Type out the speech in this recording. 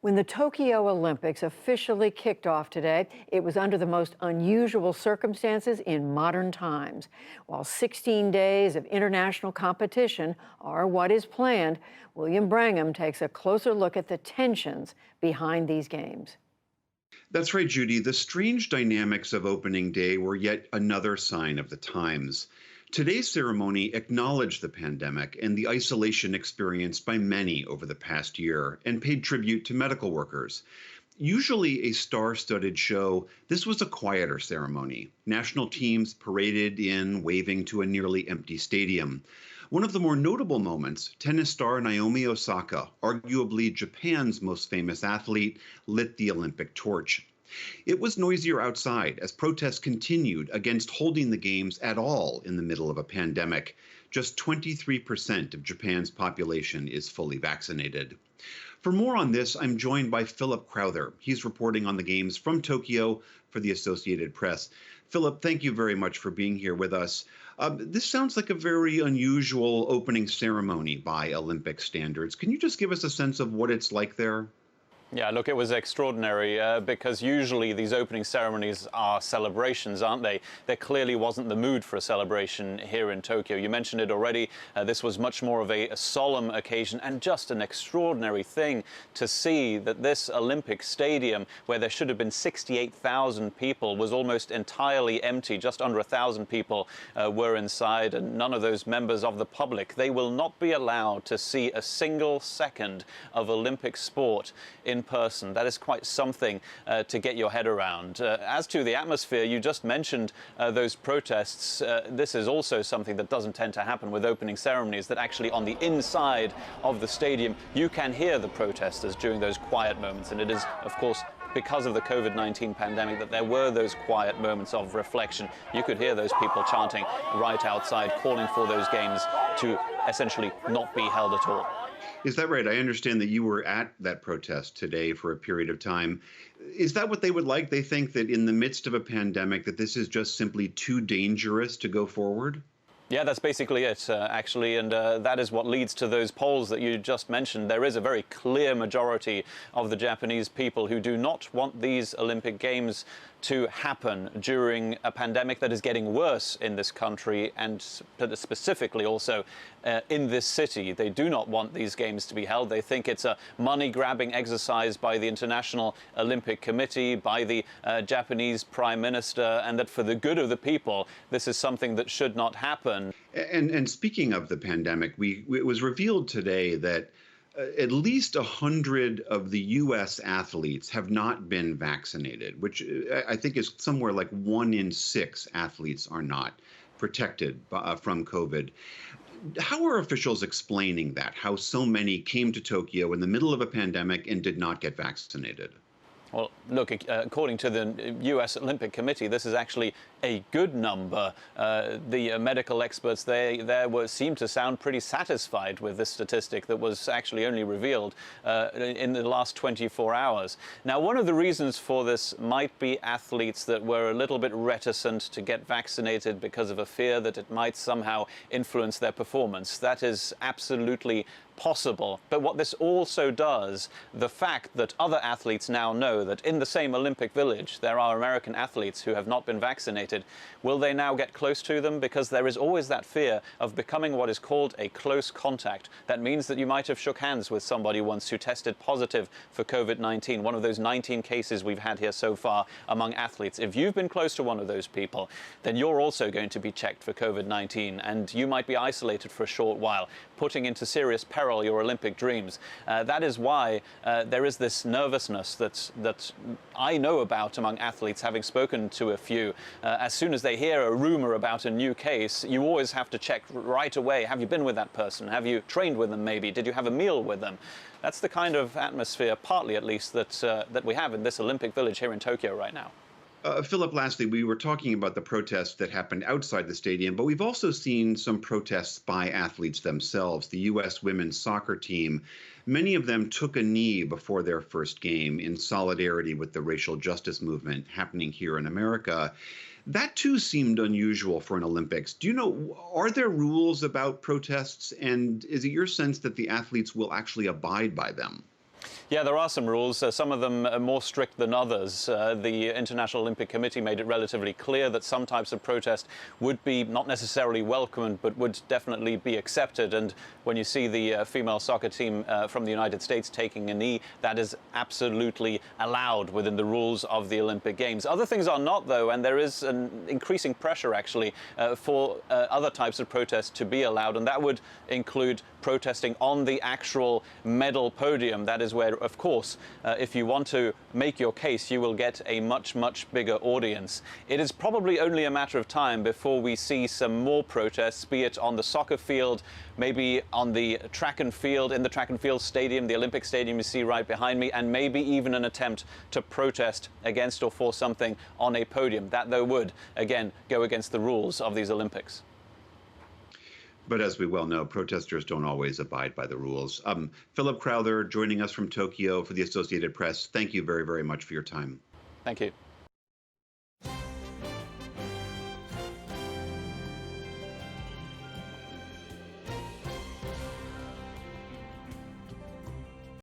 When the Tokyo Olympics officially kicked off today, it was under the most unusual circumstances in modern times. While 16 days of international competition are what is planned, William Brangham takes a closer look at the tensions behind these games. That's right, Judy. The strange dynamics of opening day were yet another sign of the times. Today's ceremony acknowledged the pandemic and the isolation experienced by many over the past year and paid tribute to medical workers. Usually a star-studded show, this was a quieter ceremony. National teams paraded in, waving to a nearly empty stadium. One of the more notable moments, tennis star Naomi Osaka, arguably Japan's most famous athlete, lit the Olympic torch. It was noisier outside as protests continued against holding the Games at all in the middle of a pandemic. Just 23% of Japan's population is fully vaccinated. For more on this, I'm joined by Philip Crowther. He's reporting on the Games from Tokyo for the Associated Press. Philip, thank you very much for being here with us. This sounds like a very unusual opening ceremony by Olympic standards. Can you just give us a sense of what it's like there? Yeah, look, it was extraordinary because usually these opening ceremonies are celebrations, aren't they? There clearly wasn't the mood for a celebration here in Tokyo. You mentioned it already. This was much more of a solemn occasion and just an extraordinary thing to see that this Olympic stadium, where there should have been 68,000 people, was almost entirely empty. Just under 1,000 people were inside, and none of those members of the public. They will not be allowed to see a single second of Olympic sport in person. That is quite something to get your head around. As to the atmosphere, you just mentioned those protests. This is also something that doesn't tend to happen with opening ceremonies, that actually on the inside of the stadium you can hear the protesters during those quiet moments. And it is, of course, because of the COVID-19 pandemic that there were those quiet moments of reflection. You could hear those people chanting right outside, calling for those games to essentially not be held at all. Is that right? I understand that you were at that protest today for a period of time. Is that what they would like? They think that in the midst of a pandemic that this is just simply too dangerous to go forward? Yeah, that's basically it, actually, and that is what leads to those polls that you just mentioned. There is a very clear majority of the Japanese people who do not want these Olympic Games to happen during a pandemic that is getting worse in this country, and specifically also in this city. They do not want these games to be held. They think it's a money-grabbing exercise by the International Olympic Committee, by the Japanese Prime Minister, and that for the good of the people, this is something that should not happen. And speaking of the pandemic, it was revealed today that at least 100 of the U.S. athletes have not been vaccinated, which I think is somewhere like 1 in 6 athletes are not protected from COVID. How are officials explaining that? How so many came to Tokyo in the middle of a pandemic and did not get vaccinated? Well, look, according to the U.S. Olympic Committee, this is actually a good number. The medical experts seemed to sound pretty satisfied with this statistic that was actually only revealed in the last 24 hours. Now, one of the reasons for this might be athletes that were a little bit reticent to get vaccinated because of a fear that it might somehow influence their performance. That is absolutely possible. But what this also does, the fact that other athletes now know that in the same Olympic Village there are American athletes who have not been vaccinated, will they now get close to them? Because there is always that fear of becoming what is called a close contact. That means that you might have shook hands with somebody once who tested positive for COVID-19, one of those 19 cases we've had here so far among athletes. If you've been close to one of those people, then you're also going to be checked for COVID-19, and you might be isolated for a short while, putting into serious peril your Olympic dreams. That is why there is this nervousness that I know about among athletes, having spoken to a few. As soon as they hear a rumor about a new case, you always have to check right away. Have you been with that person? Have you trained with them maybe? Did you have a meal with them? That's the kind of atmosphere, partly at least, that we have in this Olympic Village here in Tokyo right now. Philip, lastly, we were talking about the protests that happened outside the stadium, but we've also seen some protests by athletes themselves. The U.S. women's soccer team, many of them took a knee before their first game in solidarity with the racial justice movement happening here in America. That, too, seemed unusual for an Olympics. Do you know, are there rules about protests, and is it your sense that the athletes will actually abide by them? Yeah, there are some rules. Some of them are more strict than others. The International Olympic Committee made it relatively clear that some types of protest would be not necessarily welcomed, but would definitely be accepted. And when you see the female soccer team from the United States taking a knee, that is absolutely allowed within the rules of the Olympic Games. Other things are not, though, and there is an increasing pressure, actually, for other types of protest to be allowed, and that would include protesting on the actual medal podium. That is where, of course, if you want to make your case, you will get a much, much bigger audience. It is probably only a matter of time before we see some more protests, be it on the soccer field, maybe on the track and field, in the track and field stadium, the Olympic Stadium you see right behind me, and maybe even an attempt to protest against or for something on a podium. That, though, would, again, go against the rules of these Olympics. But as we well know, protesters don't always abide by the rules. Philip Crowther joining us from Tokyo for the Associated Press. Thank you very, very much for your time. Thank you.